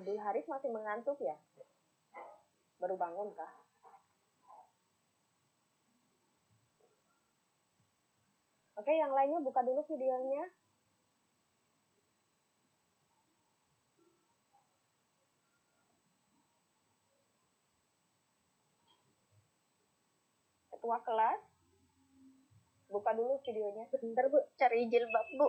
Abdul Haris masih mengantuk ya? Baru bangun kah? Oke, yang lainnya buka dulu videonya. Ketua kelas, buka dulu videonya. Bentar Bu, cari jilbab Bu.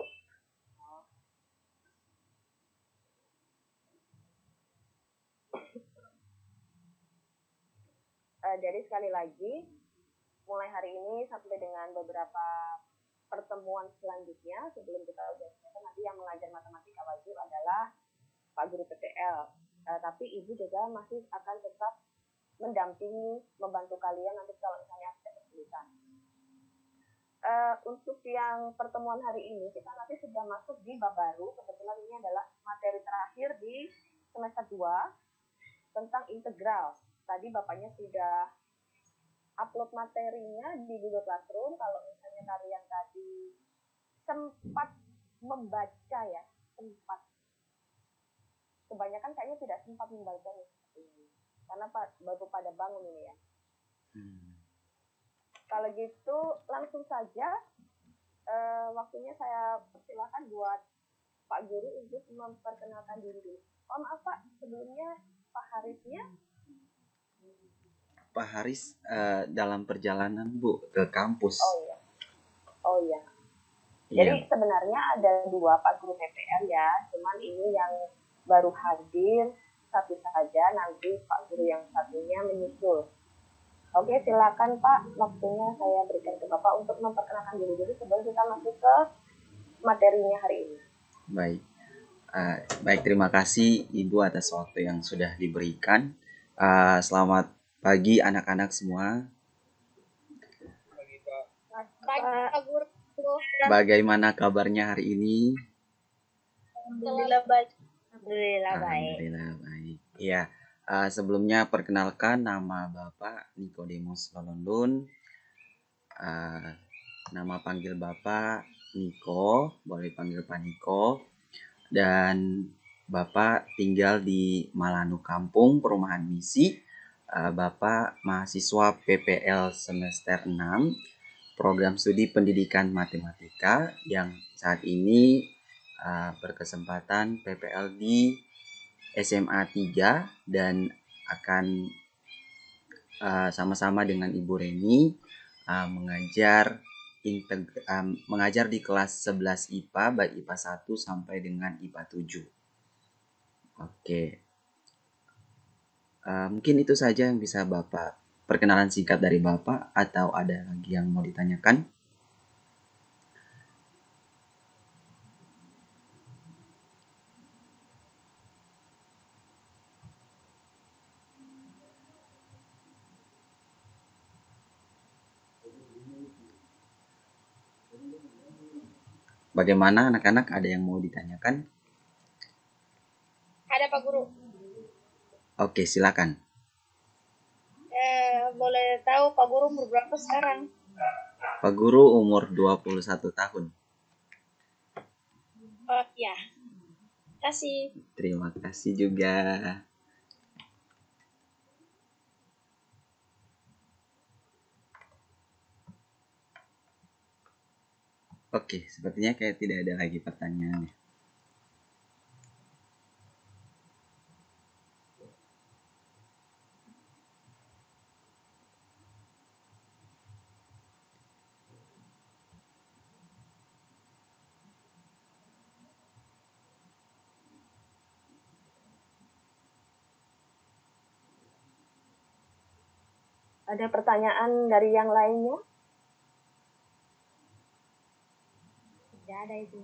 Jadi sekali lagi, mulai hari ini sampai dengan beberapa pertemuan selanjutnya, sebelum kita udah nanti yang mengajar matematika wajib adalah Pak Guru PTL. Tapi Ibu juga masih akan tetap mendampingi, membantu kalian nanti kalau misalnya ada kesulitan. Untuk yang pertemuan hari ini, kita nanti sudah masuk di bab baru. Kebetulan ini adalah materi terakhir di semester 2 tentang integral. Tadi Bapaknya sudah upload materinya di Google Classroom. Kalau misalnya kalian tadi sempat membaca ya, sempat. Kebanyakan kayaknya tidak sempat membaca nih. Karena baru pada bangun ini ya. Kalau gitu langsung saja waktunya saya persilakan buat Pak Guru untuk memperkenalkan diri dulu. Oh maaf Pak, sebelumnya Pak Harisnya. Pak Haris dalam perjalanan Bu ke kampus. Oh iya. Jadi sebenarnya ada 2 Pak Guru PPL ya, cuman ini yang baru hadir satu saja, nanti Pak Guru yang satunya menyusul. Oke, silakan Pak, waktunya saya berikan ke Bapak untuk memperkenalkan diri dulu sebelum kita masuk ke materinya hari ini. Baik, terima kasih Ibu atas waktu yang sudah diberikan. Selamat pagi anak-anak semua. Pak Guru. Bagaimana kabarnya hari ini? Alhamdulillah baik. Alhamdulillah baik. Ya, sebelumnya perkenalkan nama Bapak Nikodemus Lolondun. Nama panggil Bapak Niko, boleh panggil Pak Niko. Dan Bapak tinggal di Malanu Kampung, Perumahan Misi. Bapak mahasiswa PPL semester 6, program studi pendidikan matematika yang saat ini berkesempatan PPL di SMA 3 dan akan sama-sama dengan Ibu Reni mengajar di kelas 11 IPA, baik IPA 1 sampai dengan IPA 7. Oke. Mungkin itu saja yang bisa Bapak perkenalan singkat dari Bapak, atau ada lagi yang mau ditanyakan? Bagaimana anak-anak, ada yang mau ditanyakan? Ada Pak Guru. Oke, silakan. Boleh tahu Pak Guru umur berapa sekarang? Pak Guru umur 21 tahun. Oh ya. Kasih. Terima kasih juga. Oke, sepertinya kayak tidak ada lagi pertanyaan. Ada pertanyaan dari yang lainnya? Tidak ada itu.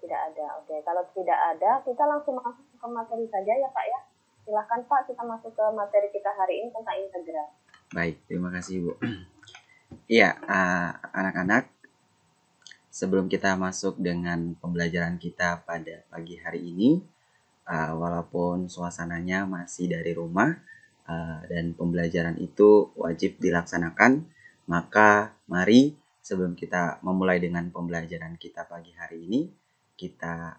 Tidak ada. Oke, kalau tidak ada, kita langsung masuk ke materi saja ya Pak ya. Silakan Pak, kita masuk ke materi kita hari ini tentang integral. Baik, terima kasih Bu. Iya, anak-anak, sebelum kita masuk dengan pembelajaran kita pada pagi hari ini, walaupun suasananya masih dari rumah dan pembelajaran itu wajib dilaksanakan, maka mari sebelum kita memulai dengan pembelajaran kita pagi hari ini, kita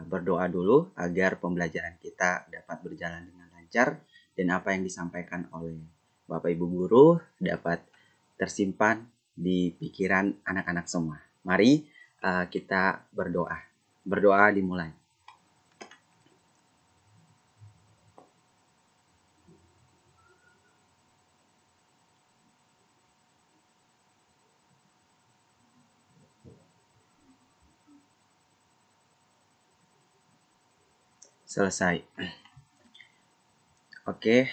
berdoa dulu agar pembelajaran kita dapat berjalan dengan lancar dan apa yang disampaikan oleh Bapak Ibu guru dapat tersimpan di pikiran anak-anak semua. Mari kita berdoa. Berdoa dimulai. Selesai. Oke.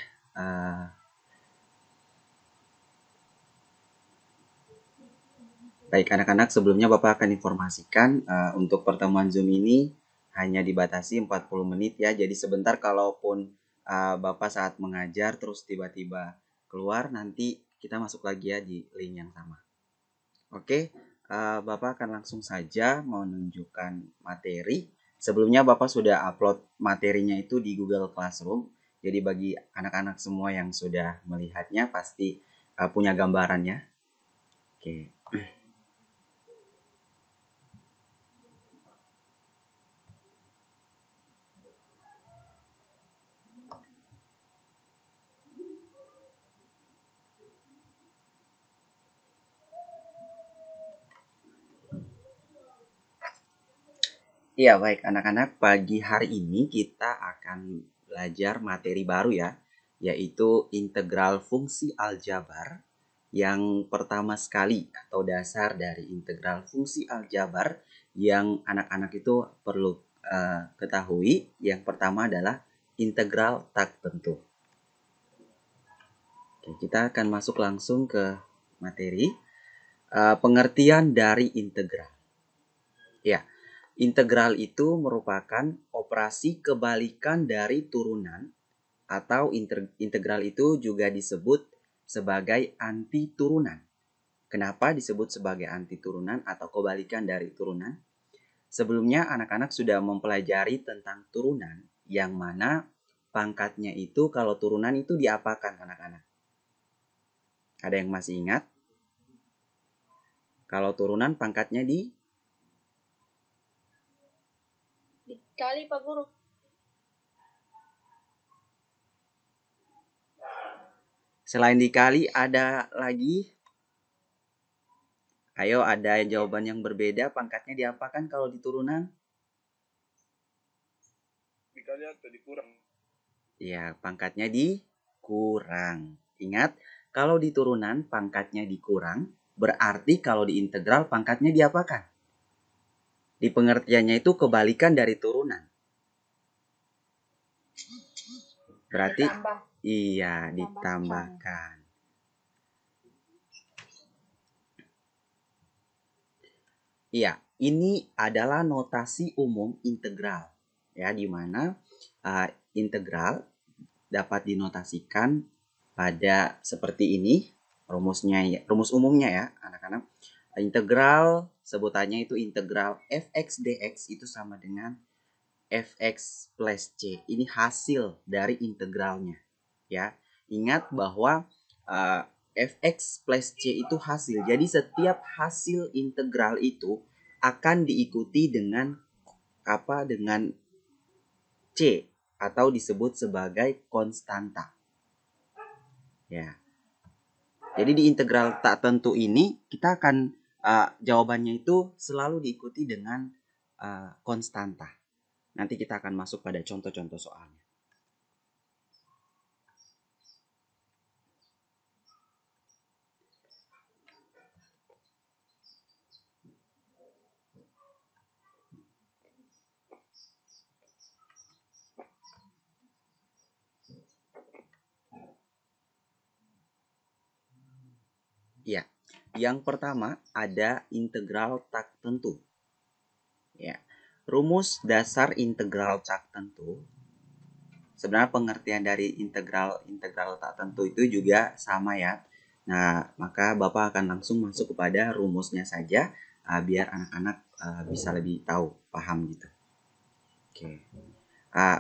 Baik anak-anak, sebelumnya Bapak akan informasikan untuk pertemuan Zoom ini hanya dibatasi 40 menit ya. Jadi sebentar kalaupun Bapak saat mengajar terus tiba-tiba keluar, nanti kita masuk lagi ya di link yang sama. Oke, Bapak akan langsung saja menunjukkan materi. Sebelumnya Bapak sudah upload materinya itu di Google Classroom. Jadi bagi anak-anak semua yang sudah melihatnya pasti punya gambarannya. Oke. Iya, baik anak-anak, pagi hari ini kita akan belajar materi baru ya, yaitu integral fungsi aljabar. Yang pertama sekali atau dasar dari integral fungsi aljabar yang anak-anak itu perlu ketahui, yang pertama adalah integral tak tentu. Oke, kita akan masuk langsung ke materi pengertian dari integral. Ya. Integral itu merupakan operasi kebalikan dari turunan atau integral itu juga disebut sebagai anti turunan. Kenapa disebut sebagai anti turunan atau kebalikan dari turunan? Sebelumnya anak-anak sudah mempelajari tentang turunan yang mana pangkatnya itu kalau turunan itu diapakan anak-anak? Ada yang masih ingat? Kalau turunan pangkatnya Dikali Pak Guru. selain dikali ada lagi? Ayo ada jawaban yang berbeda, pangkatnya diapakan kalau di turunan? Dikali atau dikurang? Ya, pangkatnya dikurang. Ingat, kalau di turunan pangkatnya dikurang, berarti kalau di integral pangkatnya diapakan? Di pengertiannya itu kebalikan dari turunan. Berarti Ditambah. iya, ditambahkan. Iya, ini adalah notasi umum integral. Ya, di mana integral dapat dinotasikan pada seperti ini rumusnya ya, rumus umumnya ya anak-anak. Integral sebutannya itu integral fx dx itu sama dengan fx plus c. Ini hasil dari integralnya ya. Ingat bahwa fx plus c itu hasil. Jadi setiap hasil integral itu akan diikuti dengan apa? Dengan c atau disebut sebagai konstanta. Ya. Jadi di integral tak tentu ini kita akan jawabannya itu selalu diikuti dengan konstanta. Nanti kita akan masuk pada contoh-contoh soalnya. Ya, yang pertama ada integral tak tentu. Ya, rumus dasar integral tak tentu. Sebenarnya pengertian dari integral tak tentu itu juga sama ya. Nah, maka Bapak akan langsung masuk kepada rumusnya saja biar anak-anak bisa lebih tahu, paham gitu. Oke.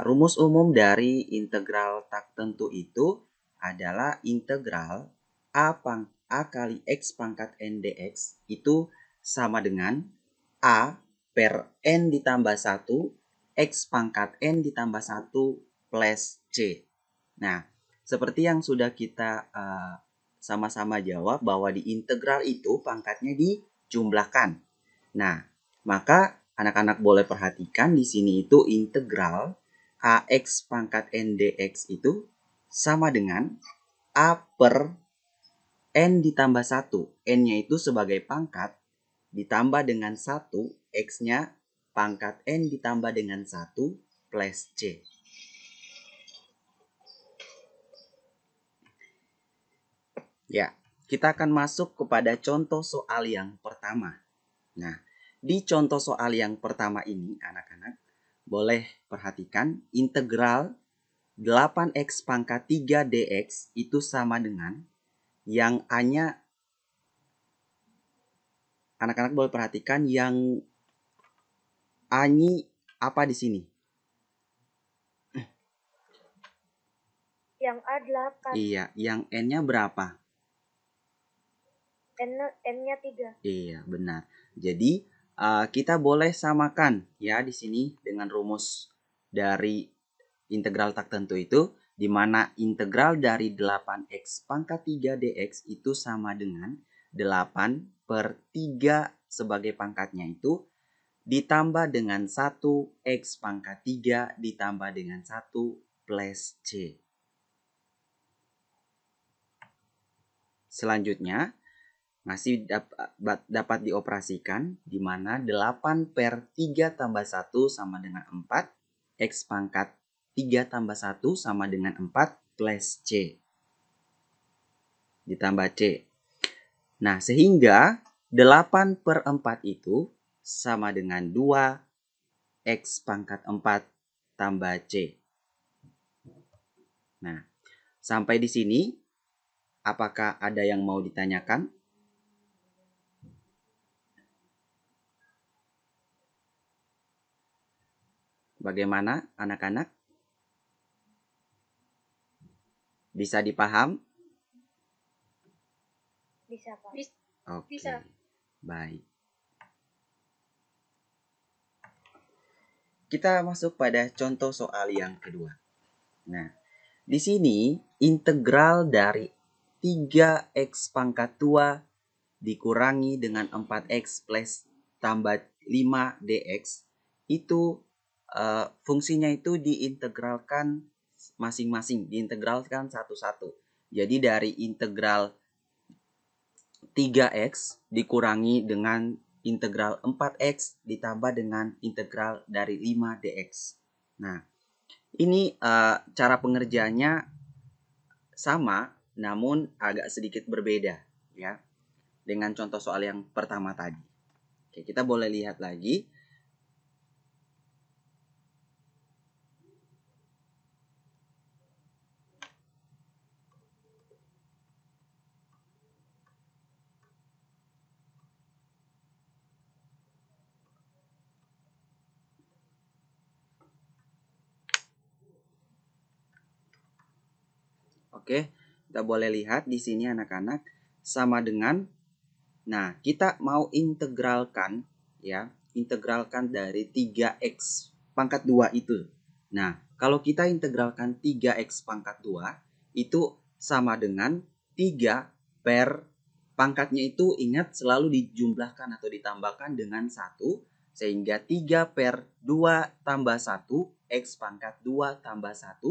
Rumus umum dari integral tak tentu itu adalah integral A kali X pangkat N dx itu sama dengan A per N ditambah 1 X pangkat N ditambah 1 plus C. Nah, seperti yang sudah kita sama-sama jawab bahwa di integral itu pangkatnya dijumlahkan. Nah, maka anak-anak boleh perhatikan di sini itu integral AX pangkat N dx itu sama dengan A per N ditambah 1. N-nya itu sebagai pangkat ditambah dengan 1, X-nya pangkat N ditambah dengan 1 plus C. Ya, kita akan masuk kepada contoh soal yang pertama. Nah, di contoh soal yang pertama ini, anak-anak boleh perhatikan integral 8x pangkat 3 dx itu sama dengan yang A-nya, anak-anak boleh perhatikan yang A-nya apa di sini? Yang A 8. Iya, yang N-nya berapa? N-nya 3. Iya, benar. Jadi, kita boleh samakan ya di sini dengan rumus dari integral tak tentu itu, di mana integral dari 8x pangkat 3 dx itu sama dengan 8 per 3 sebagai pangkatnya itu ditambah dengan 1 x pangkat 3 ditambah dengan 1 plus c. Selanjutnya, masih dapat dioperasikan di mana 8 per 3 tambah 1 sama dengan 4, X pangkat 3 tambah 1 sama dengan 4 plus C. Ditambah C. Nah, sehingga 8 per 4 itu sama dengan 2 X pangkat 4 tambah C. Nah, sampai di sini, apakah ada yang mau ditanyakan? Bagaimana anak-anak? Bisa dipaham? Bisa, Pak. Oke. Bisa. Baik. Kita masuk pada contoh soal yang kedua. Nah, di sini integral dari 3x pangkat 2 dikurangi dengan 4x plus tambah 5 dx itu fungsinya itu diintegralkan masing-masing, diintegralkan satu-satu. Jadi dari integral 3x dikurangi dengan integral 4x ditambah dengan integral dari 5 dx. Nah, ini cara pengerjaannya sama, namun agak sedikit berbeda ya dengan contoh soal yang pertama tadi. Oke, kita boleh lihat lagi. Oke, kita boleh lihat di sini anak-anak sama dengan, nah kita mau integralkan ya, integralkan dari 3x pangkat 2 itu. Nah, kalau kita integralkan 3x pangkat 2 itu sama dengan 3 per pangkatnya itu ingat selalu dijumlahkan atau ditambahkan dengan 1 sehingga 3 per 2 tambah 1 x pangkat 2 tambah 1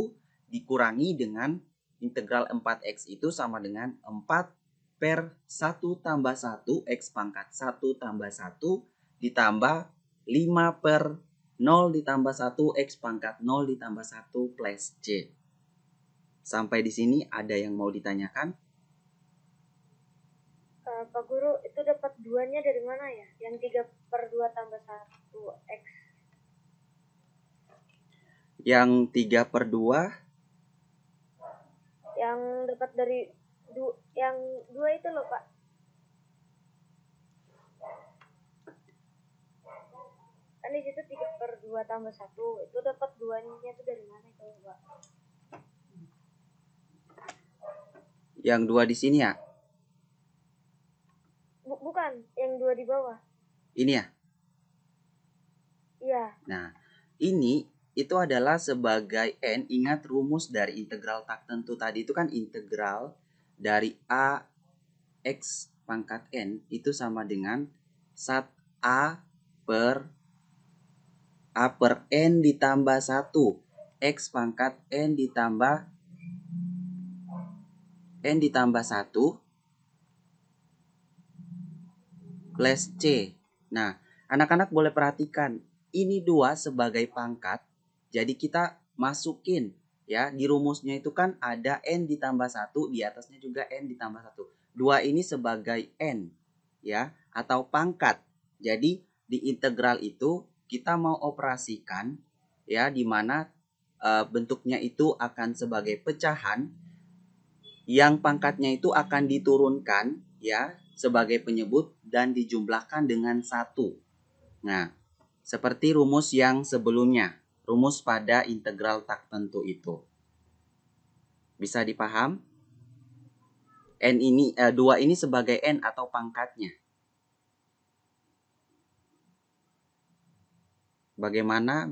dikurangi dengan integral 4x itu sama dengan 4 per 1 tambah 1 x pangkat 1 tambah 1 ditambah 5 per 0 ditambah 1 x pangkat 0 ditambah 1 plus c. Sampai di sini ada yang mau ditanyakan? Pak Guru, itu dapat 2-nya dari mana ya? Yang 3 per 2 tambah 1 X. Yang 3 per 2? Yang dapat dari yang 2 itu loh, Pak. Kan di situ 3 per 2 tambah 1. Itu dapat 2-nya itu dari mana itu, Pak? Yang 2 di sini ya? Bukan, yang 2 di bawah. Ini ya? Iya. Nah, ini itu adalah sebagai n. Ingat rumus dari integral tak tentu tadi itu kan integral dari a x pangkat n itu sama dengan sat a per n ditambah 1 x pangkat n ditambah 1 plus c. Nah, anak-anak boleh perhatikan ini 2 sebagai pangkat. Jadi kita masukin ya, di rumusnya itu kan ada n ditambah 1, di atasnya juga n ditambah 1. 2 ini sebagai n ya, atau pangkat. Jadi di integral itu kita mau operasikan ya, di mana bentuknya itu akan sebagai pecahan yang pangkatnya itu akan diturunkan ya sebagai penyebut dan dijumlahkan dengan 1. Nah, seperti rumus yang sebelumnya, rumus pada integral tak tentu itu. Bisa dipaham? N ini 2 ini sebagai n atau pangkatnya. Bagaimana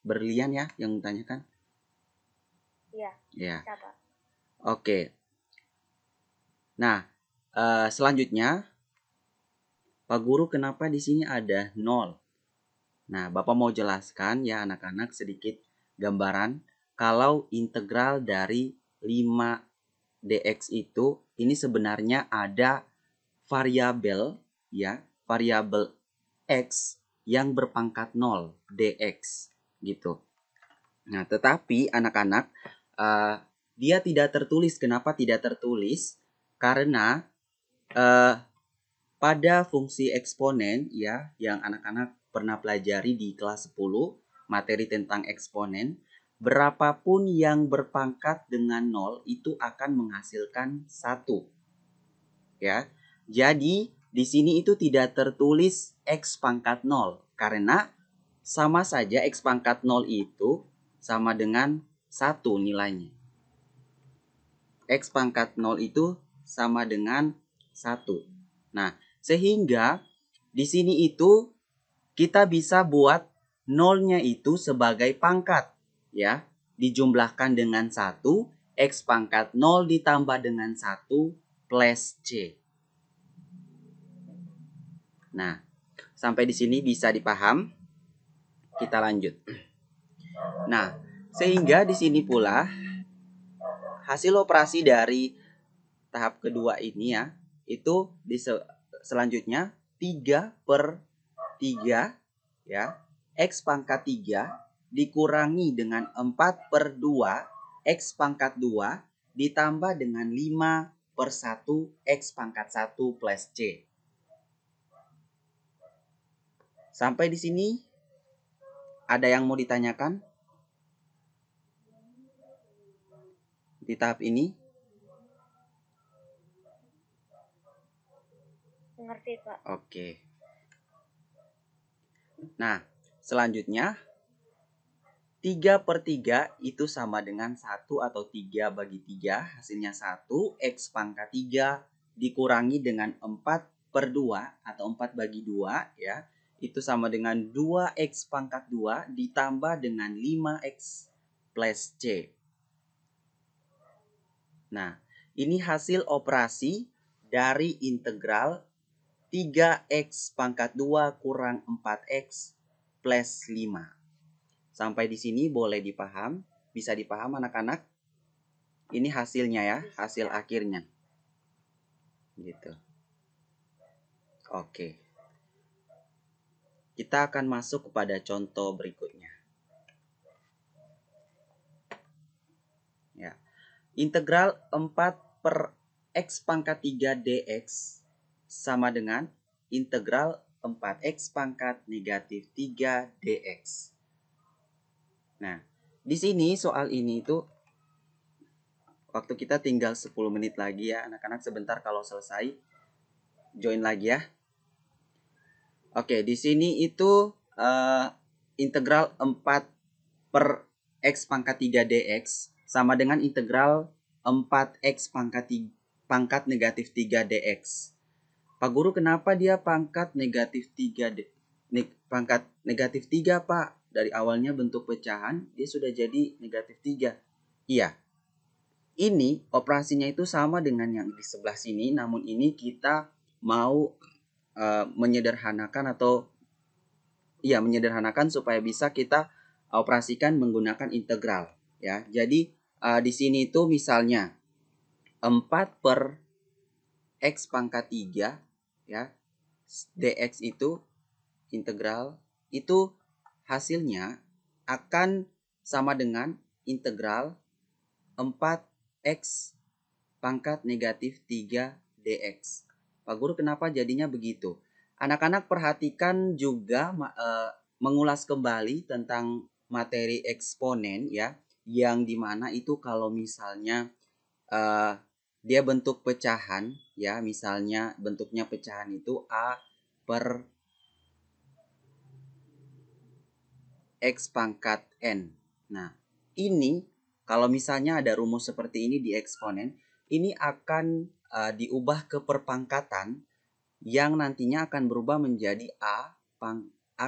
Berlian ya yang ditanyakan? Iya. Ya. Siapa? Oke. Nah, selanjutnya Pak Guru kenapa di sini ada 0? Nah, Bapak mau jelaskan ya anak-anak sedikit gambaran kalau integral dari 5 dx itu ini sebenarnya ada variabel ya, variabel x yang berpangkat 0 dx gitu. Nah, tetapi anak-anak dia tidak tertulis. Kenapa tidak tertulis? Karena pada fungsi eksponen ya yang anak-anak pernah pelajari di kelas 10 materi tentang eksponen, berapapun yang berpangkat dengan 0 itu akan menghasilkan 1. Ya. Jadi di sini itu tidak tertulis x pangkat 0 karena sama saja x pangkat 0 itu sama dengan 1 nilainya. X pangkat 0 itu sama dengan 1. Nah, sehingga di sini itu kita bisa buat nolnya itu sebagai pangkat ya, dijumlahkan dengan 1, x pangkat 0 ditambah dengan 1 plus c. Nah, sampai di sini bisa dipaham? Kita lanjut. Nah, sehingga di sini pula hasil operasi dari tahap kedua ini ya, itu selanjutnya 3/3 ya, x pangkat 3 dikurangi dengan 4/2 x pangkat 2 ditambah dengan 5/1 x pangkat 1 plus c. Sampai di sini ada yang mau ditanyakan di tahap ini? Ngerti, Pak. Oke. Nah, selanjutnya 3/3 itu sama dengan 1 atau 3/3, hasilnya 1, x pangkat 3 dikurangi dengan 4/2 atau 4/2 ya, itu sama dengan 2x pangkat 2 ditambah dengan 5x plus c. Nah, ini hasil operasi dari integral 3x pangkat 2 kurang 4x plus 5. Sampai di sini boleh dipaham? Bisa dipaham anak-anak? Ini hasilnya ya, hasil akhirnya. Gitu. Oke. Kita akan masuk kepada contoh berikutnya. Ya. Integral 4/x pangkat 3 dx sama dengan integral 4x pangkat negatif 3 dx. Nah, di sini soal ini itu waktu kita tinggal 10 menit lagi ya anak-anak, sebentar kalau selesai join lagi ya. Oke, di sini itu integral 4/x pangkat 3 dx sama dengan integral 4x pangkat negatif 3 dx. Pak Guru, kenapa dia pangkat negatif 3 pangkat negatif 3, Pak? dari awalnya bentuk pecahan, dia sudah jadi negatif 3. Iya, ini operasinya itu sama dengan yang di sebelah sini, namun ini kita mau menyederhanakan atau menyederhanakan supaya bisa kita operasikan menggunakan integral ya. Jadi di sini itu misalnya 4 per x pangkat 3 ya, dx itu integral itu hasilnya akan sama dengan integral 4x pangkat negatif 3 dx. Pak Guru, kenapa jadinya begitu? Anak-anak perhatikan juga mengulas kembali tentang materi eksponen ya, yang dimana itu kalau misalnya dia bentuk pecahan ya, misalnya bentuknya pecahan itu A per X pangkat N. Nah, ini kalau misalnya ada rumus seperti ini di eksponen, ini akan diubah ke perpangkatan yang nantinya akan berubah menjadi A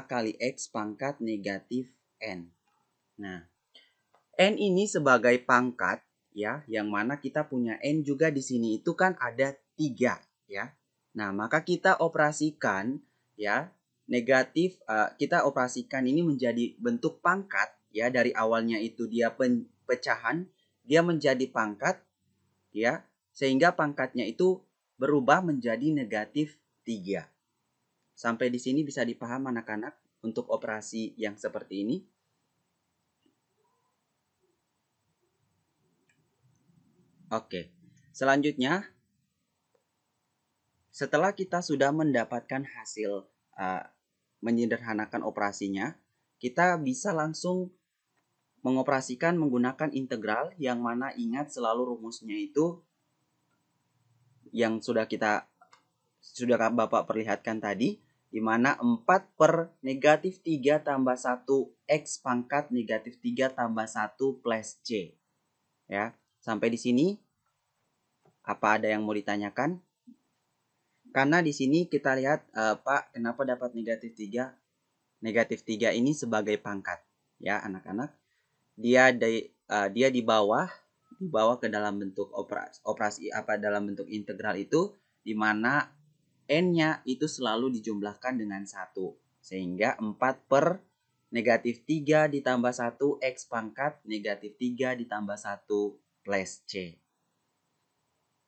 kali X pangkat negatif N. Nah, N ini sebagai pangkat ya, yang mana kita punya N juga di sini itu kan ada 3 ya. Nah, maka kita operasikan ya, negatif kita operasikan ini menjadi bentuk pangkat ya, dari awalnya itu dia pecahan, dia menjadi pangkat ya, sehingga pangkatnya itu berubah menjadi negatif 3. Sampai di sini bisa dipaham anak-anak untuk operasi yang seperti ini? Oke. Selanjutnya, setelah kita sudah mendapatkan hasil menyederhanakan operasinya, kita bisa langsung mengoperasikan menggunakan integral, yang mana ingat selalu rumusnya itu yang sudah Bapak perlihatkan tadi, di mana 4 per negatif 3 tambah 1 X pangkat negatif 3 tambah 1 plus C. Ya, sampai di sini apa ada yang mau ditanyakan? Karena di sini kita lihat, Pak, kenapa dapat negatif 3? Negatif 3 ini sebagai pangkat. Ya, anak-anak. Dia dibawa ke dalam bentuk operasi dalam bentuk integral itu, di mana N-nya itu selalu dijumlahkan dengan 1. Sehingga 4 per negatif 3 ditambah 1 X pangkat negatif 3 ditambah 1 plus C.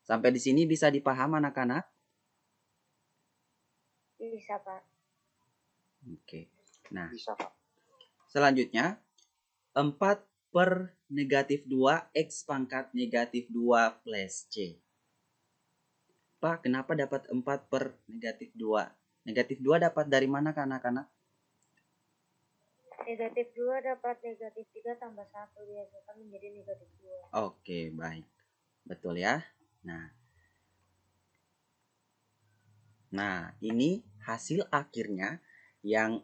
Sampai di sini bisa dipaham anak-anak? Bisa, Pak. Oke. Nah, Bisa, Pak. Selanjutnya 4 per negatif 2 X pangkat negatif 2 plus C. Pak, kenapa dapat 4 per negatif 2? Negatif 2 dapat dari mana anak-anak? Negatif 2 dapat negatif 3 tambah 1 dihasilkan menjadi negatif 2. Oke, baik. Betul ya. Nah, ini hasil akhirnya yang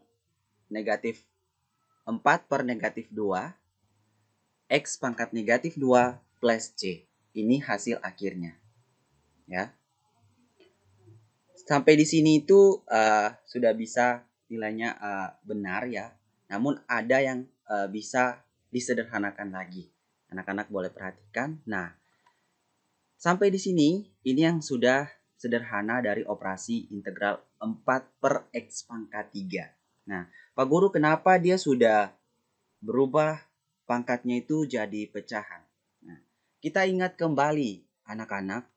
negatif 4 per negatif 2 X pangkat negatif 2 plus C. Ini hasil akhirnya. Ya. Sampai di sini itu sudah bisa nilainya benar ya. Namun ada yang bisa disederhanakan lagi. Anak-anak boleh perhatikan. Nah, sampai di sini ini yang sudah sederhana dari operasi integral 4 per X pangkat 3. Nah, Pak Guru, kenapa dia sudah berubah pangkatnya itu jadi pecahan? Nah, kita ingat kembali anak-anak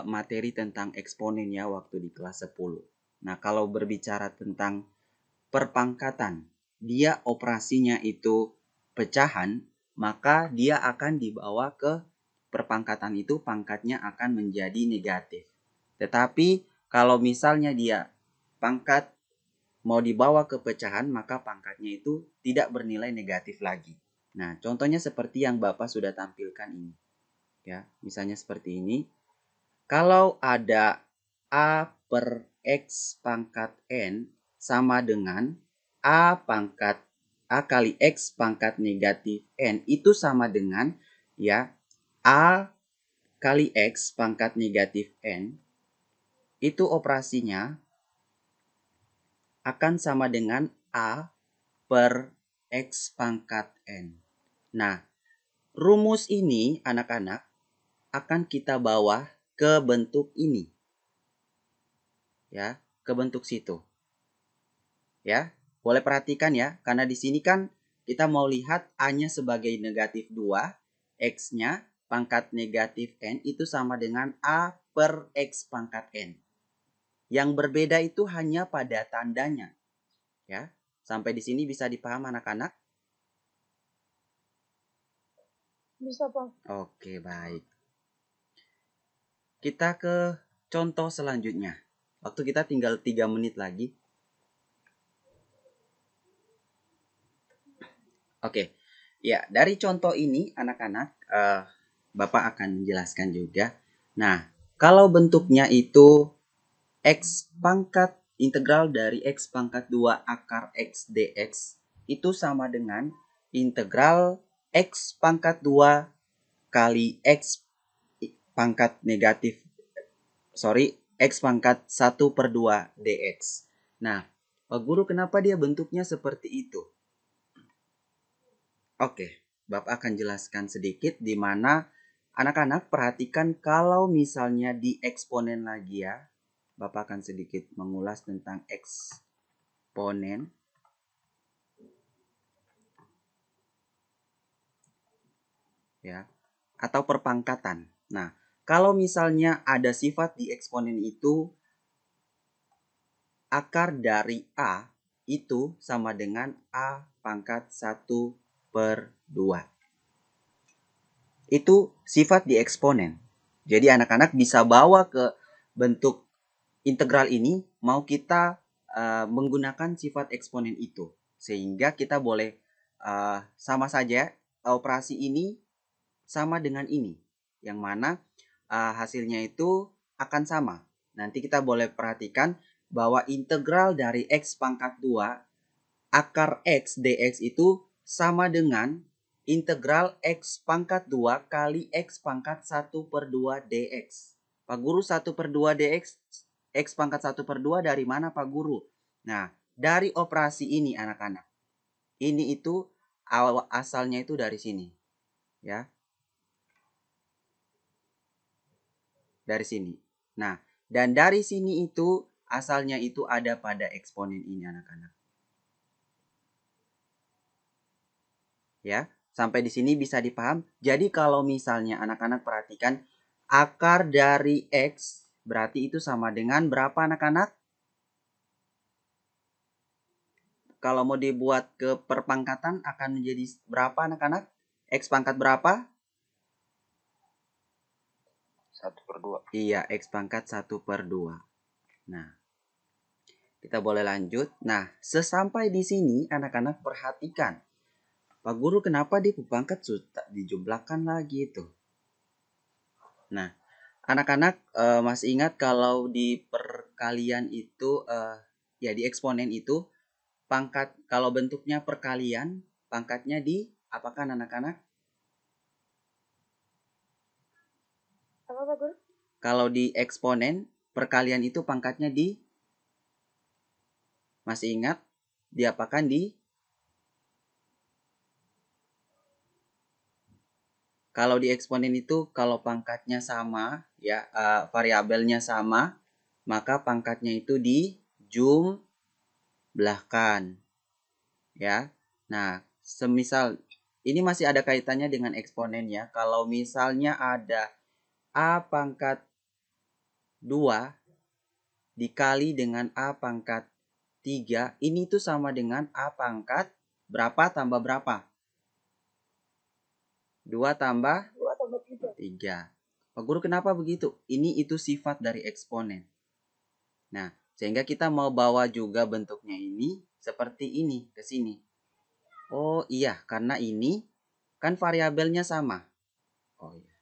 materi tentang eksponen ya waktu di kelas 10. Nah, kalau berbicara tentang perpangkatan, dia operasinya itu pecahan, maka dia akan dibawa ke perpangkatan itu, pangkatnya akan menjadi negatif. Tetapi kalau misalnya dia pangkat mau dibawa ke pecahan, maka pangkatnya itu tidak bernilai negatif lagi. Nah, contohnya seperti yang Bapak sudah tampilkan ini. Ya, misalnya seperti ini. Kalau ada A per X pangkat N sama dengan A kali X pangkat negatif N, itu sama dengan ya A kali X pangkat negatif N, itu operasinya akan sama dengan A per X pangkat N. Nah, rumus ini anak-anak akan kita bawa ke bentuk ini. Ya, ke bentuk situ. Ya, boleh perhatikan ya, karena di sini kan kita mau lihat A-nya sebagai negatif 2, X-nya pangkat negatif N itu sama dengan A per X pangkat N. Yang berbeda itu hanya pada tandanya. Ya, sampai di sini bisa dipaham anak-anak? Bisa, Bang. Oke, baik. Kita ke contoh selanjutnya. Waktu kita tinggal 3 menit lagi. Oke, ya dari contoh ini anak-anak, Bapak akan menjelaskan juga. Nah, kalau bentuknya itu X pangkat integral dari X pangkat 2 akar X dx itu sama dengan integral X pangkat 2 kali X pangkat negatif, X pangkat 1 per 2 dx. Nah, Pak Guru kenapa dia bentuknya seperti itu? Oke, Bapak akan jelaskan sedikit di mana anak-anak perhatikan kalau misalnya di eksponen lagi ya. Bapak akan sedikit mengulas tentang eksponen. Ya, atau perpangkatan. Nah, kalau misalnya ada sifat di eksponen itu akar dari A itu sama dengan A pangkat 1 per 2. Itu sifat di eksponen. Jadi anak-anak bisa bawa ke bentuk integral ini mau kita menggunakan sifat eksponen itu. Sehingga kita boleh sama saja operasi ini sama dengan ini. Yang mana hasilnya itu akan sama. Nanti kita boleh perhatikan bahwa integral dari X pangkat 2 akar X dx itu sama dengan integral X pangkat 2 kali X pangkat 1 per 2 dx. Pak Guru 1 per 2 dx, X pangkat 1 per 2 dari mana Pak Guru? Nah, dari operasi ini anak-anak. Ini itu asalnya itu dari sini. Ya. Dari sini. Nah, dan dari sini itu asalnya itu ada pada eksponen ini anak-anak. Ya, sampai di sini bisa dipaham. Jadi kalau misalnya anak-anak perhatikan akar dari X berarti itu sama dengan berapa anak-anak? Kalau mau dibuat ke perpangkatan akan menjadi berapa anak-anak? X pangkat berapa? 1 per 2. Iya, X pangkat 1 per 2. Nah, kita boleh lanjut. Nah, sesampai di sini anak-anak perhatikan. Pak Guru kenapa di pangkat sudah dijumlahkan lagi itu? Nah, anak-anak masih ingat kalau di perkalian itu ya di eksponen itu pangkat kalau bentuknya perkalian pangkatnya di apakan anak-anak? Apa, Pak Guru? Kalau di eksponen perkalian itu pangkatnya di masih ingat diapakan di kalau di eksponen itu kalau pangkatnya sama ya variabelnya sama maka pangkatnya itu dijumlahkan ya. Nah, semisal ini masih ada kaitannya dengan eksponen ya. Kalau misalnya ada A pangkat 2 dikali dengan A pangkat 3, ini tuh sama dengan A pangkat berapa tambah berapa? 2 tambah 3. Pak Guru kenapa begitu? Ini itu sifat dari eksponen. Nah, sehingga kita mau bawa juga bentuknya ini seperti ini ke sini. Oh iya, karena ini kan variabelnya sama. Oh iya.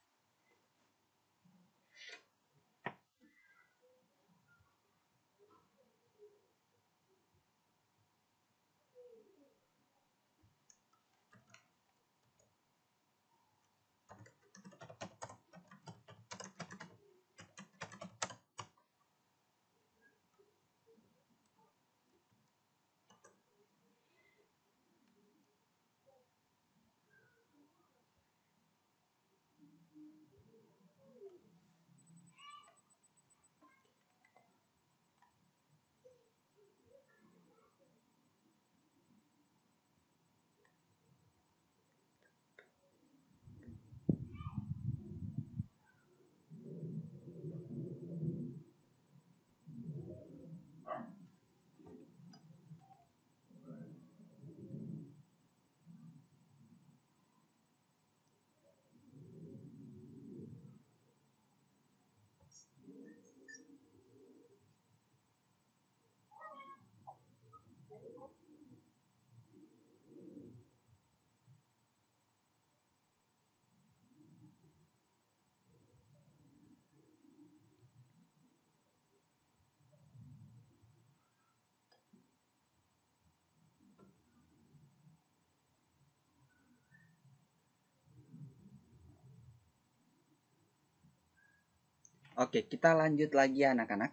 Oke, kita lanjut lagi anak-anak.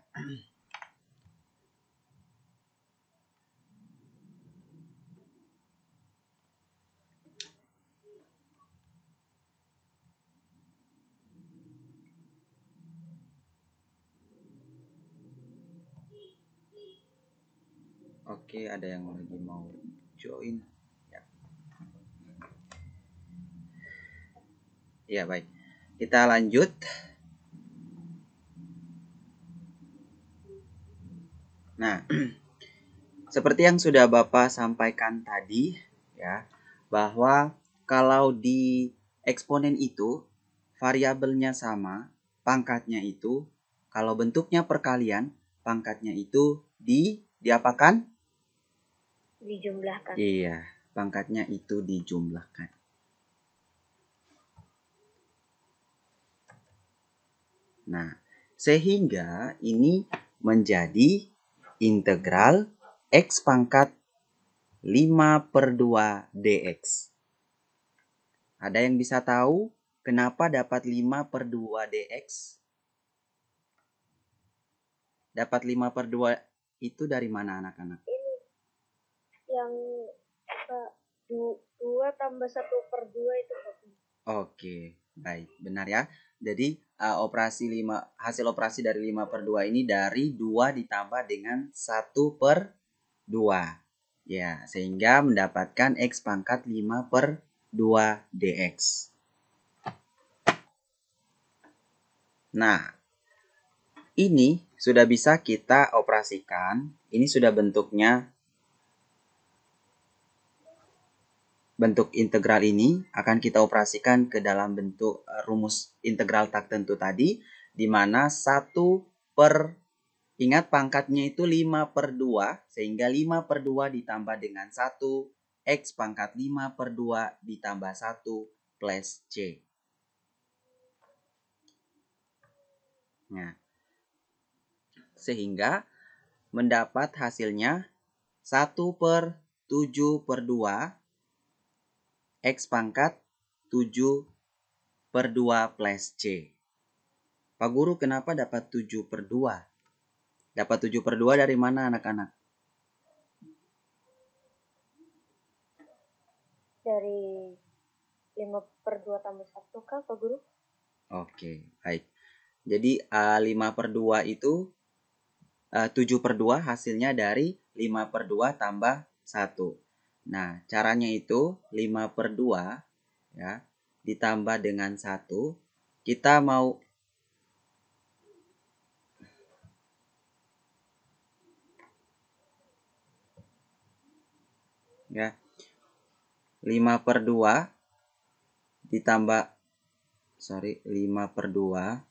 Oke, ada yang lagi mau join. Ya, ya baik. Kita lanjut. Nah, seperti yang sudah Bapak sampaikan tadi, ya, bahwa kalau di eksponen itu variabelnya sama, pangkatnya itu, kalau bentuknya perkalian, pangkatnya itu diapakan? Dijumlahkan. Iya, pangkatnya itu dijumlahkan. Nah, sehingga ini menjadi integral X pangkat 5/2 dx. Ada yang bisa tahu kenapa dapat 5/2 dx? Dapat 5/2 itu dari mana anak-anak? Ini yang 2 tambah 1/2 itu Pak. Oke, baik, benar ya. Jadi hasil operasi dari 5/2 ini dari 2 ditambah dengan 1/2. Ya, sehingga mendapatkan X pangkat 5/2 dx. Nah, ini sudah bisa kita operasikan. Ini sudah bentuk integral ini akan kita operasikan ke dalam bentuk rumus integral tak tentu tadi, di mana ingat pangkatnya itu 5/2, sehingga 5/2 ditambah dengan 1, X pangkat 5/2 ditambah 1 plus C. Nah, sehingga mendapat hasilnya 1/7/2 X pangkat 7/2 plus C. Pak Guru, kenapa dapat 7/2? Dapat 7/2 dari mana anak-anak? Dari 5/2 tambah 1 kah Pak Guru? Oke, baik. Jadi 5/2 itu 7/2 hasilnya dari 5/2 tambah 1. Nah, caranya itu 5/2 ya ditambah dengan 1. Kita mau ya 5/2 ditambah 5/2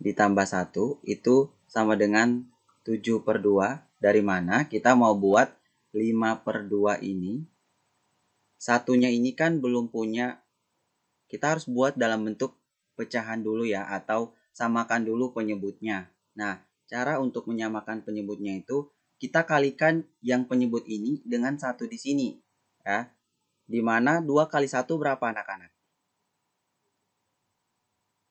ditambah 1 itu sama dengan 7/2. Dari mana? Kita mau buat 5/2 ini. Satunya ini kan belum punya. Kita harus buat dalam bentuk pecahan dulu ya, atau samakan dulu penyebutnya. Nah, cara untuk menyamakan penyebutnya itu kita kalikan yang penyebut ini dengan 1 di sini. Ya. Di mana 2 kali 1 berapa anak-anak?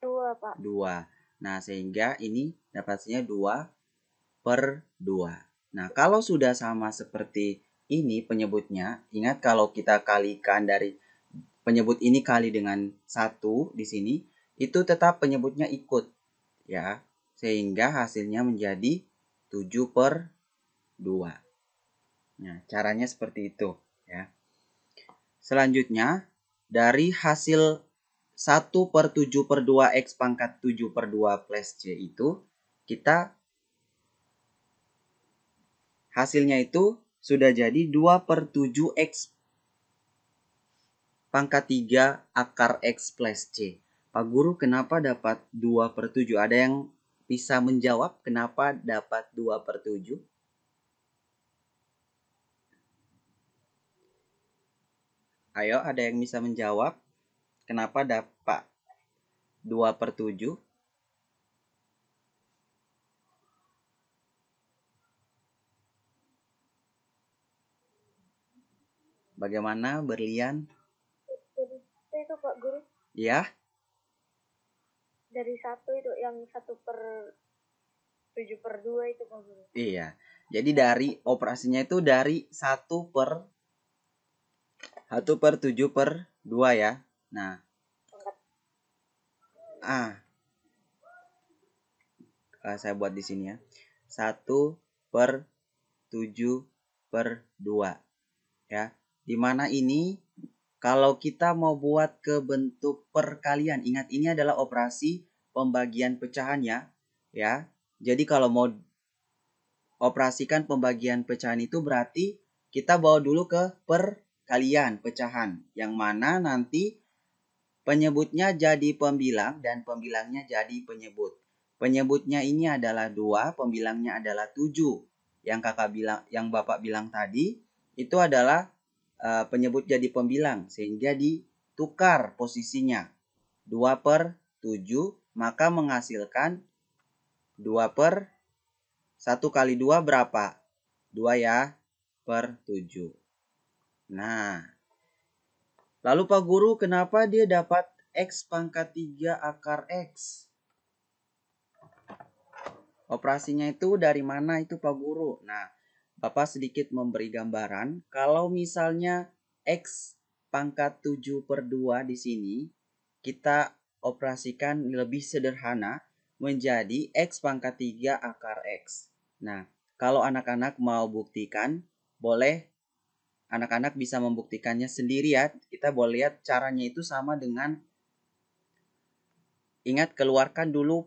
2 Pak. 2. Nah, sehingga ini dapatnya 2/2. Nah, kalau sudah sama seperti ini penyebutnya, ingat kalau kita kalikan dari penyebut ini kali dengan 1 di sini, itu tetap penyebutnya ikut. Ya, sehingga hasilnya menjadi 7/2. Nah, caranya seperti itu. Ya. Selanjutnya, dari hasil 1/7/2 X pangkat 7/2 plus C itu, kita hasilnya itu sudah jadi 2/7 X pangkat 3 akar X plus C. Pak Guru, kenapa dapat 2/7? Ada yang bisa menjawab kenapa dapat 2/7? Ayo, ada yang bisa menjawab kenapa dapat 2/7? Bagaimana, Berlian? Jadi itu Pak Guru. Ya? dari 1 itu yang 1/7/2 itu Pak Guru. Iya. Jadi dari operasinya itu dari 1/7/2 ya. Nah, saya buat di sini ya. 1/7/2 ya. Dimana ini kalau kita mau buat ke bentuk perkalian, ingat ini adalah operasi pembagian pecahan ya. Jadi kalau mau operasikan pembagian pecahan itu berarti kita bawa dulu ke perkalian pecahan, yang mana nanti penyebutnya jadi pembilang dan pembilangnya jadi penyebut. Penyebutnya ini adalah 2, pembilangnya /7. Yang Bapak bilang tadi itu adalah penyebut jadi pembilang, sehingga ditukar posisinya. 2/7 maka menghasilkan 1 kali 2 berapa? 2 ya, per 7. Nah, lalu Pak Guru, kenapa dia dapat X pangkat 3 akar X? Operasinya itu dari mana itu Pak Guru? Nah, Bapak sedikit memberi gambaran. Kalau misalnya X pangkat 7/2 di sini, kita operasikan lebih sederhana menjadi X pangkat 3 akar X. Nah, kalau anak-anak mau buktikan, boleh anak-anak bisa membuktikannya sendiri ya. Kita boleh lihat caranya itu sama dengan, ingat keluarkan dulu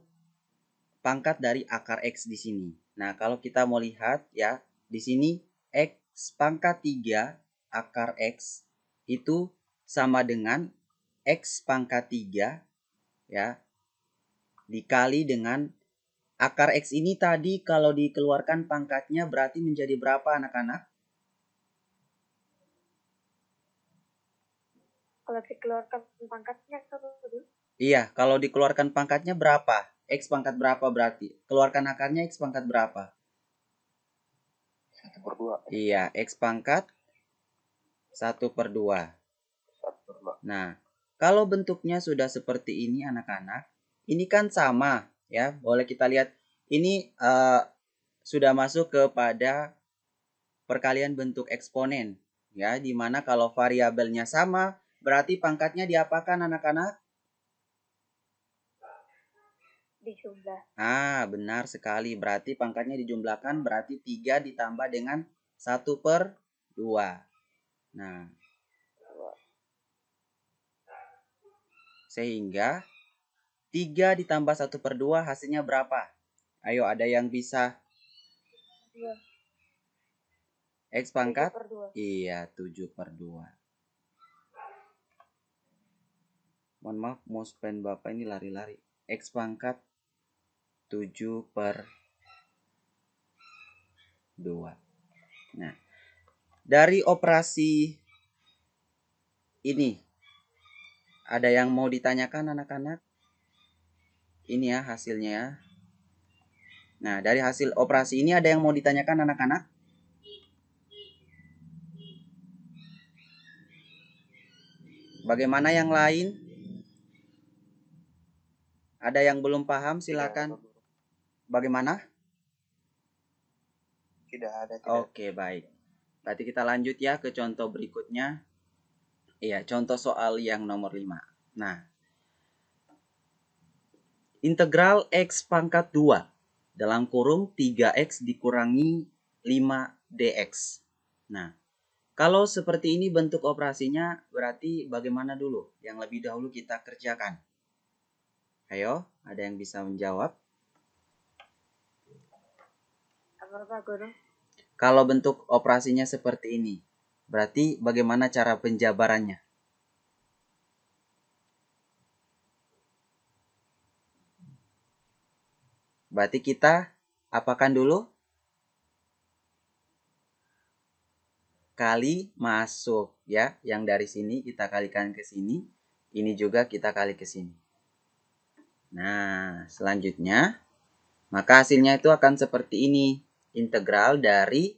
pangkat dari akar X di sini. Nah, kalau kita mau lihat ya, di sini X pangkat 3 akar X itu sama dengan X pangkat 3 ya, dikali dengan akar X ini tadi kalau dikeluarkan pangkatnya berarti menjadi berapa anak-anak? Kalau dikeluarkan pangkatnya Pak Guru. Iya, kalau dikeluarkan pangkatnya berapa? X pangkat berapa berarti? Keluarkan akarnya X pangkat berapa? 1/2. Iya, X pangkat 1/2. 1/2. Nah, kalau bentuknya sudah seperti ini anak-anak, ini kan sama ya. Boleh kita lihat, ini sudah masuk kepada perkalian bentuk eksponen ya, dimana kalau variabelnya sama, berarti pangkatnya diapakan anak-anak? Dijumlah. Benar sekali. Berarti pangkatnya dijumlahkan, berarti 3 ditambah dengan 1/2. Nah, sehingga 3 ditambah 1/2 hasilnya berapa? Ayo, ada yang bisa? 2. X pangkat? 7/2. Iya, 7/2. Mohon maaf, mouse pen Bapak ini lari-lari. X pangkat 7/2. Nah, dari operasi ini, ada yang mau ditanyakan anak-anak? Ini ya hasilnya ya. Nah, dari hasil operasi ini ada yang mau ditanyakan anak-anak? Bagaimana yang lain? Ada yang belum paham? Silakan. Bagaimana? Tidak ada. Oke, baik. Berarti kita lanjut ya ke contoh berikutnya. Iya, contoh soal yang nomor 5. Nah, integral X pangkat 2 dalam kurung 3X dikurangi 5DX. Nah, kalau seperti ini bentuk operasinya, berarti bagaimana dulu? Yang lebih dahulu kita kerjakan. Ayo, ada yang bisa menjawab? Apa Pak Guru? Kalau bentuk operasinya seperti ini, berarti bagaimana cara penjabarannya? Berarti kita apakan dulu? Kali masuk ya. Yang dari sini kita kalikan ke sini. Ini juga kita kali ke sini. Nah, selanjutnya maka hasilnya itu akan seperti ini. Integral dari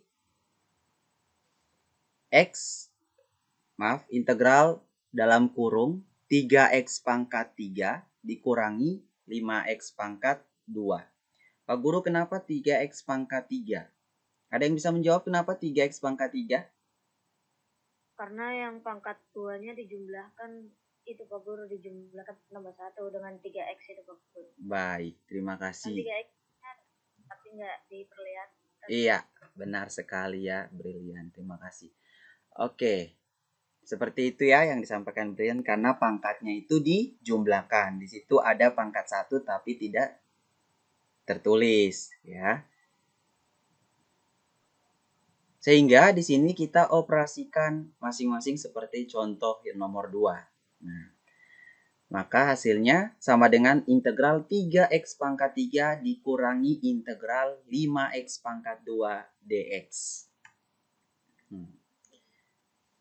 integral dalam kurung 3X pangkat 3 dikurangi 5x pangkat 2. Pak Guru, kenapa 3x pangkat 3? Ada yang bisa menjawab kenapa 3x pangkat 3? Karena yang pangkat 2-nya dijumlahkan itu Pak Guru, dijumlahkan tambah 1 dengan 3x itu Pak Guru. Baik, terima Kan kasih. 3x tapi nggak diperlihatkan. Iya, benar sekali ya, Brilian. Terima kasih. Oke, seperti itu ya yang disampaikan Brilian, karena pangkatnya itu dijumlahkan. Di situ ada pangkat 1 tapi tidak tertulis ya. Sehingga di sini kita operasikan masing-masing seperti contoh yang nomor 2. Nah, maka hasilnya sama dengan integral 3x pangkat 3 dikurangi integral 5x pangkat 2 dx.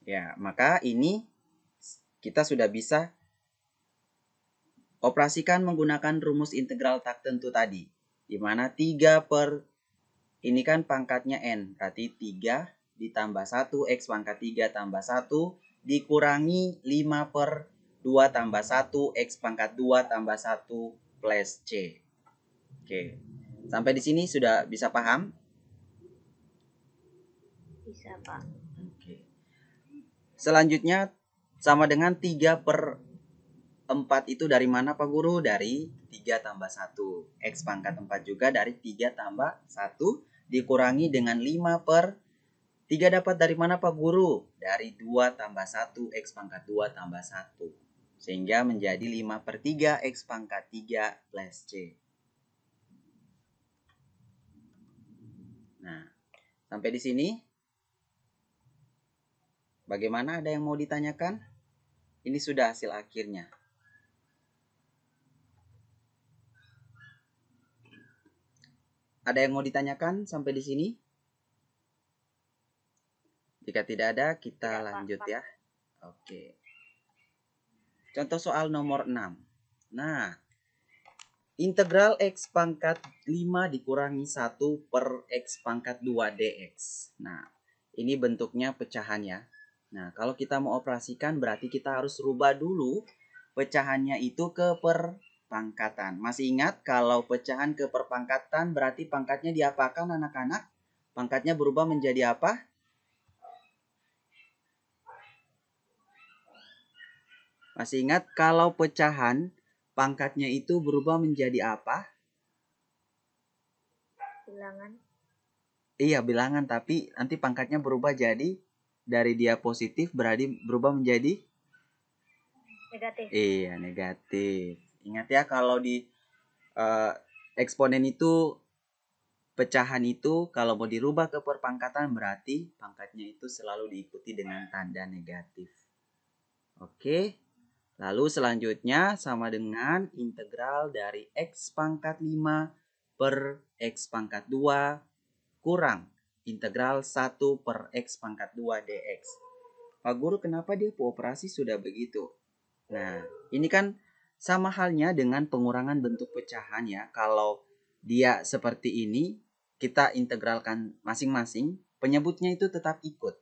Ya, maka ini kita sudah bisa operasikan menggunakan rumus integral tak tentu tadi. Di mana 3 per, ini kan pangkatnya n, berarti 3 ditambah 1, x pangkat 3 tambah 1, dikurangi 5 per 2 tambah 1, x pangkat 2 tambah 1 plus c. Oke, sampai di sini sudah bisa paham? Bisa Pak. Oke. Selanjutnya sama dengan 3 per 4 itu dari mana Pak Guru? Dari 3 tambah 1. X pangkat 4 juga dari 3 tambah 1 dikurangi dengan 5 per 3 dapat dari mana Pak Guru? Dari 2 tambah 1 X pangkat 2 tambah 1. Sehingga menjadi 5 per 3 X pangkat 3 plus C. Nah, sampai di sini bagaimana, ada yang mau ditanyakan? Ini sudah hasil akhirnya. Ada yang mau ditanyakan sampai di sini? Jika tidak ada, kita lanjut ya. Oke. Contoh soal nomor 6. Nah, integral x pangkat 5 dikurangi 1 per x pangkat 2 dx. Nah, ini bentuknya pecahan ya. Nah, kalau kita mau operasikan berarti kita harus rubah dulu pecahannya itu ke perpangkatan. Masih ingat kalau pecahan ke perpangkatan berarti pangkatnya diapakan anak-anak? Pangkatnya berubah menjadi apa? Masih ingat kalau pecahan pangkatnya itu berubah menjadi apa? Bilangan. Iya, bilangan, tapi nanti pangkatnya berubah jadi dari dia positif berubah menjadi Negatif. iya, negatif. Ingat ya kalau di eksponen itu pecahan itu kalau mau dirubah ke perpangkatan berarti pangkatnya itu selalu diikuti dengan tanda negatif. Oke. Lalu selanjutnya sama dengan integral dari x pangkat 5 per x pangkat 2 kurang integral 1 per x pangkat 2 dx. Pak Guru, kenapa dia operasi sudah begitu? Nah, ini kan sama halnya dengan pengurangan bentuk pecahan ya. Kalau dia seperti ini, kita integralkan masing-masing, penyebutnya itu tetap ikut,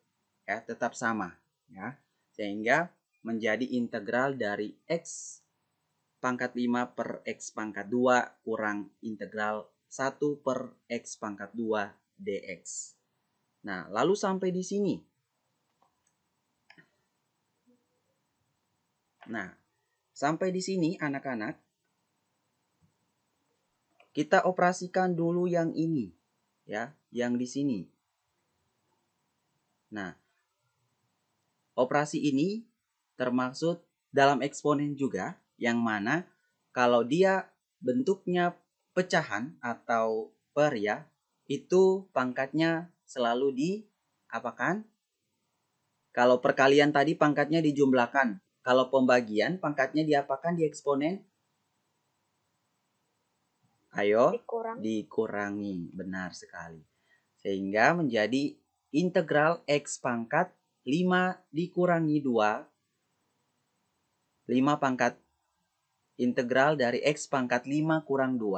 ya, tetap sama, ya. Sehingga menjadi integral dari x pangkat 5 per x pangkat 2 kurang integral 1 per x pangkat 2 dx. Nah, lalu sampai di sini. Nah, sampai di sini anak-anak, kita operasikan dulu yang ini, ya, yang di sini. Nah, operasi ini termaksud dalam eksponen juga, yang mana kalau dia bentuknya pecahan atau per ya, itu pangkatnya selalu diapakan? Kalau perkalian tadi pangkatnya dijumlahkan. Kalau pembagian pangkatnya diapakan di eksponen? Ayo, dikurangi. Benar sekali. Sehingga menjadi integral x pangkat 5 dikurangi 2. 5 pangkat integral dari x pangkat 5 kurang 2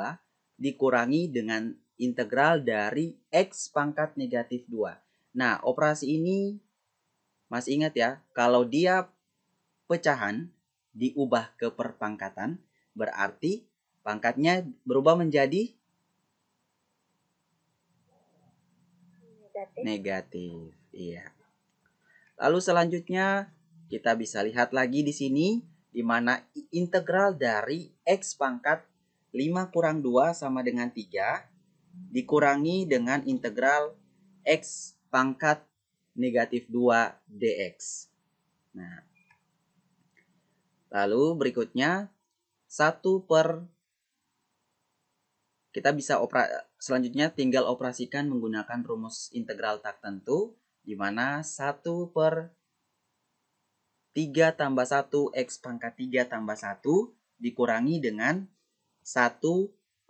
dikurangi dengan integral dari x pangkat negatif 2. Nah, operasi ini masih ingat ya, kalau dia pecahan diubah ke perpangkatan berarti pangkatnya berubah menjadi negatif. Iya. Lalu selanjutnya kita bisa lihat lagi di sini di mana integral dari X pangkat 5 kurang 2 sama dengan 3 dikurangi dengan integral X pangkat negatif 2 dx. Nah, lalu berikutnya kita bisa selanjutnya tinggal operasikan menggunakan rumus integral tak tentu, di mana 1 per 3 tambah 1 X pangkat 3 tambah 1 dikurangi dengan 1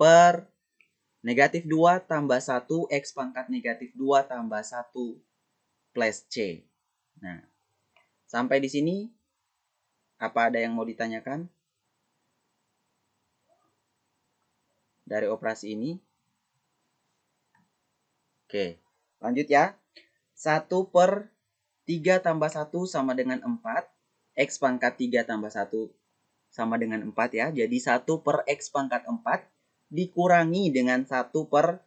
per negatif 2 tambah 1 X pangkat negatif 2 tambah 1 plus C. Nah, sampai di sini apa ada yang mau ditanyakan dari operasi ini? Oke, lanjut ya. 1 per 3 tambah 1 sama dengan 4. X pangkat 3 tambah 1 sama dengan 4 ya. Jadi 1 per X pangkat 4 dikurangi dengan 1 per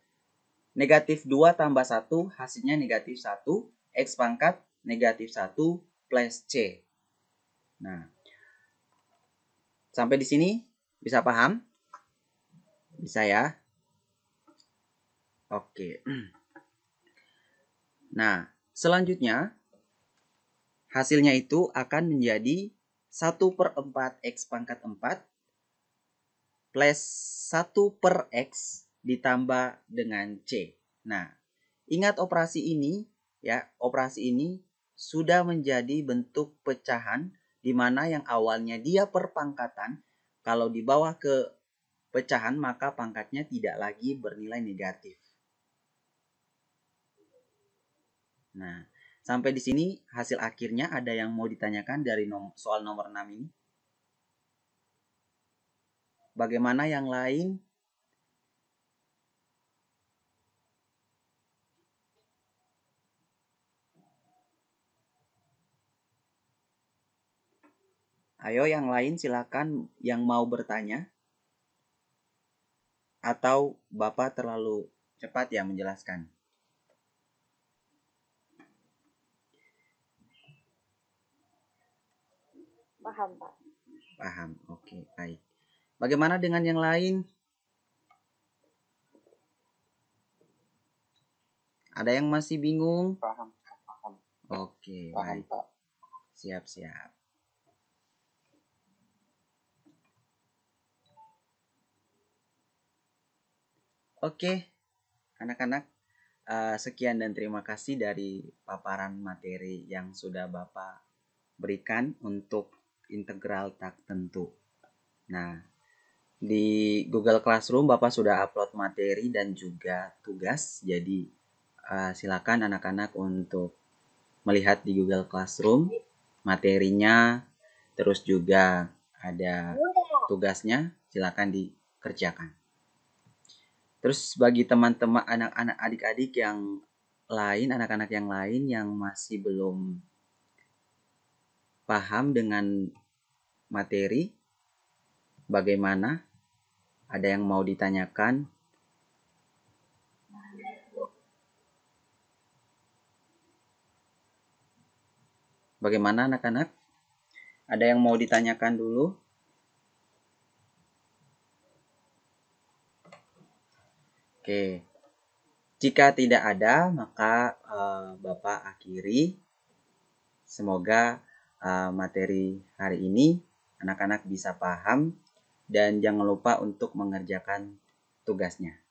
negatif 2 tambah 1. Hasilnya negatif 1. X pangkat negatif 1 plus C. Nah, sampai di sini bisa paham? Bisa ya? Oke. Nah, selanjutnya hasilnya itu akan menjadi 1 per 4 X pangkat 4 plus 1 per X ditambah dengan C. Nah, ingat operasi ini ya, operasi ini sudah menjadi bentuk pecahan di mana yang awalnya dia perpangkatan, kalau dibawa ke pecahan maka pangkatnya tidak lagi bernilai negatif. Nah, sampai di sini hasil akhirnya ada yang mau ditanyakan dari soal nomor 6 ini? Bagaimana yang lain? Ayo yang lain silakan yang mau bertanya. Atau Bapak terlalu cepat ya menjelaskan? Paham, Pak. Paham, oke, baik. Bagaimana dengan yang lain? Ada yang masih bingung? Paham. Oke, Paham, baik. Pak. Siap-siap. Oke, anak-anak, sekian dan terima kasih dari paparan materi yang sudah Bapak berikan untuk integral tak tentu. Nah, di Google Classroom Bapak sudah upload materi dan juga tugas. Jadi silakan anak-anak untuk melihat di Google Classroom materinya, terus juga ada tugasnya, silakan dikerjakan. Terus bagi teman-teman anak-anak adik-adik yang lain, anak-anak yang lain yang masih belum paham dengan materi, bagaimana? Ada yang mau ditanyakan? Bagaimana anak-anak? Ada yang mau ditanyakan dulu? Oke. Jika tidak ada, maka Bapak akhiri. Semoga materi hari ini anak-anak bisa paham dan jangan lupa untuk mengerjakan tugasnya.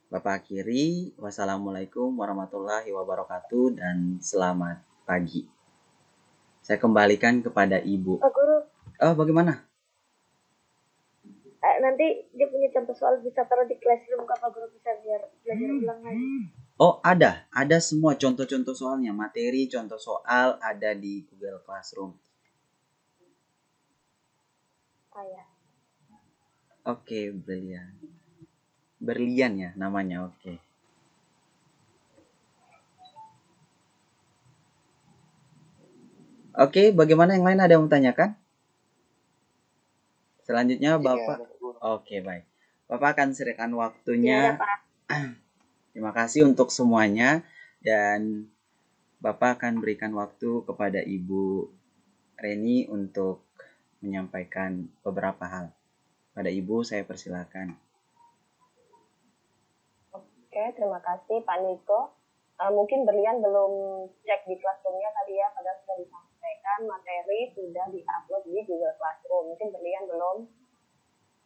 Bapak akhiri. Wassalamualaikum warahmatullahi wabarakatuh dan selamat pagi. Saya kembalikan kepada Ibu. Pak Guru, Bagaimana? nanti dia punya contoh soal bisa taruh di classroom Pak Guru, bisa biar belajar ulang lagi. Oh, ada semua contoh-contoh soalnya, materi, contoh soal ada di Google Classroom. Ya. Oke, Brilian. Berlian ya namanya, oke. Oke, bagaimana yang lain, ada yang mau tanyakan? Selanjutnya Iya, Bapak. Bapak Guru. Oke, baik. Bapak akan serahkan Iya, waktunya. Pak. Terima kasih untuk semuanya dan Bapak akan berikan waktu kepada Ibu Reni untuk menyampaikan beberapa hal. Pada Ibu saya persilakan. Oke, terima kasih Pak Niko. Mungkin Berlian belum cek di Classroom-nya tadi ya, padahal sudah disampaikan materi sudah di-upload di Google Classroom. Mungkin Berlian belum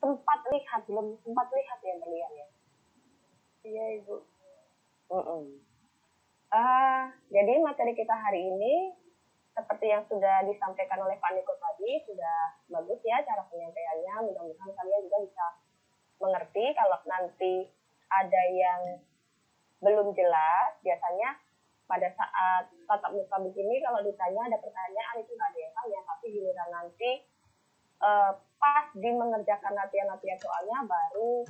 sempat lihat ya Berlian ya. Iya, Ibu. Jadi materi kita hari ini seperti yang sudah disampaikan oleh Pak Niko tadi sudah bagus ya cara penyampaiannya. Mudah-mudahan kalian juga bisa mengerti. Kalau nanti ada yang belum jelas, biasanya pada saat tatap muka begini kalau ditanya ada pertanyaan itu nggak ada yang tanya, tapi giliran nanti pas di mengerjakan latihan-latihan soalnya baru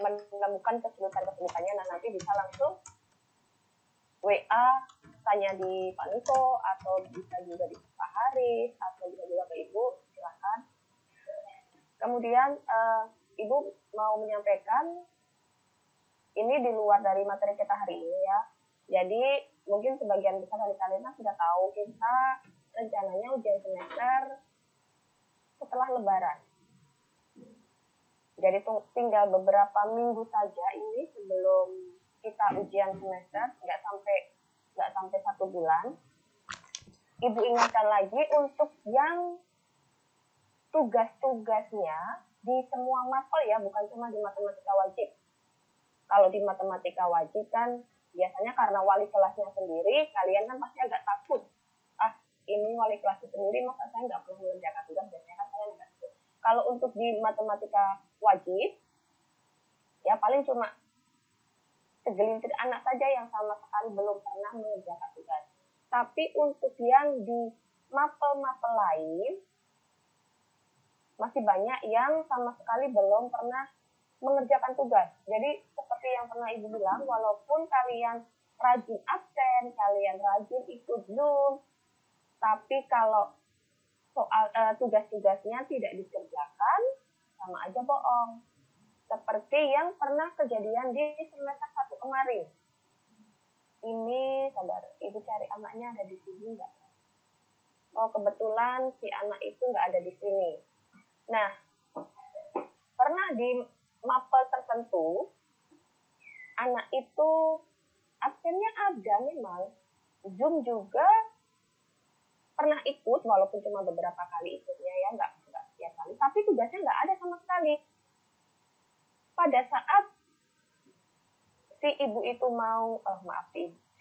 menemukan kesulitannya. Nah nanti bisa langsung WA tanya di Pak Niko atau bisa juga di Pak Haris atau bisa juga ke Ibu, silakan. Kemudian Ibu mau menyampaikan ini di luar dari materi kita hari ini ya. Jadi mungkin sebagian besar dari kalian sudah tahu kita rencananya ujian semester setelah Lebaran. Jadi tinggal beberapa minggu saja ini sebelum kita ujian semester, nggak sampai 1 bulan. Ibu ingatkan lagi untuk yang tugas-tugasnya di semua mapel ya, bukan cuma di matematika wajib. Kalau di matematika wajib kan biasanya karena wali kelasnya sendiri, kalian kan pasti agak takut. Ini wali kelasnya sendiri, masa saya nggak perlu mengerjakan tugas, biasanya kan kalian agak takut. Kalau untuk di matematika wajib, ya paling cuma segelintir anak saja yang sama sekali belum pernah mengerjakan tugas. Tapi untuk yang di mapel-mapel lain, masih banyak yang sama sekali belum pernah mengerjakan tugas. Jadi seperti yang pernah Ibu bilang, walaupun kalian rajin absen, kalian rajin ikut Zoom, tapi kalau soal tugas-tugasnya tidak dikerjakan, sama aja bohong. Seperti yang pernah kejadian di semester 1 kemarin. Ini, sabar, Ibu cari anaknya ada di sini nggak? Oh, kebetulan si anak itu nggak ada di sini. Nah, pernah di mapel tertentu, anak itu absennya ada memang. Zoom juga pernah ikut, walaupun cuma beberapa kali ikutnya ya, nggak setiap kali. Tapi tugasnya nggak ada sama sekali. Pada saat si ibu itu mau,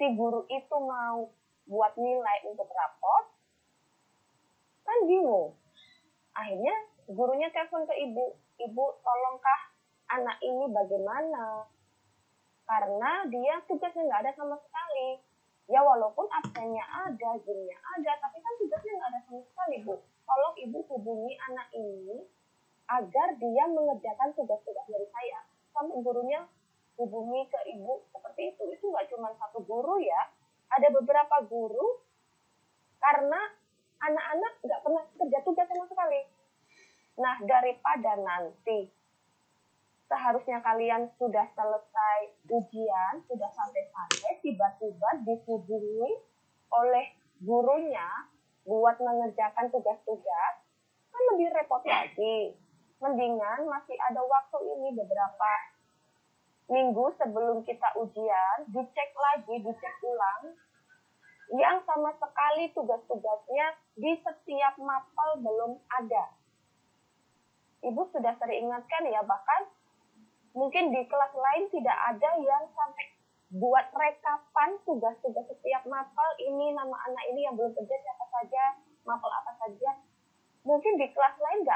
si guru itu mau buat nilai untuk rapot, kan bingung. Akhirnya gurunya telepon ke ibu, Ibu tolongkah anak ini bagaimana? Karena dia tugasnya nggak ada sama sekali. Ya walaupun absennya ada, Zoom-nya ada, tapi kan tugasnya nggak ada sama sekali, Bu. Tolong Ibu hubungi anak ini agar dia mengerjakan tugas-tugas dari saya. Sampai gurunya hubungi ke Ibu seperti itu. Itu nggak cuma satu guru ya. Ada beberapa guru karena anak-anak nggak pernah kerja tugas sama sekali. Nah, daripada nanti seharusnya kalian sudah selesai ujian, sudah santai-santai, tiba-tiba dihubungi oleh gurunya buat mengerjakan tugas-tugas, kan lebih repot lagi. Mendingan masih ada waktu ini beberapa minggu sebelum kita ujian, dicek ulang, yang sama sekali tugas-tugasnya di setiap mapel belum ada. Ibu sudah sering ingatkan ya, bahkan mungkin di kelas lain tidak ada yang sampai buat rekapan tugas-tugas setiap mapel, ini nama anak ini yang belum kerja siapa saja, mapel apa saja. Mungkin di kelas lain nggak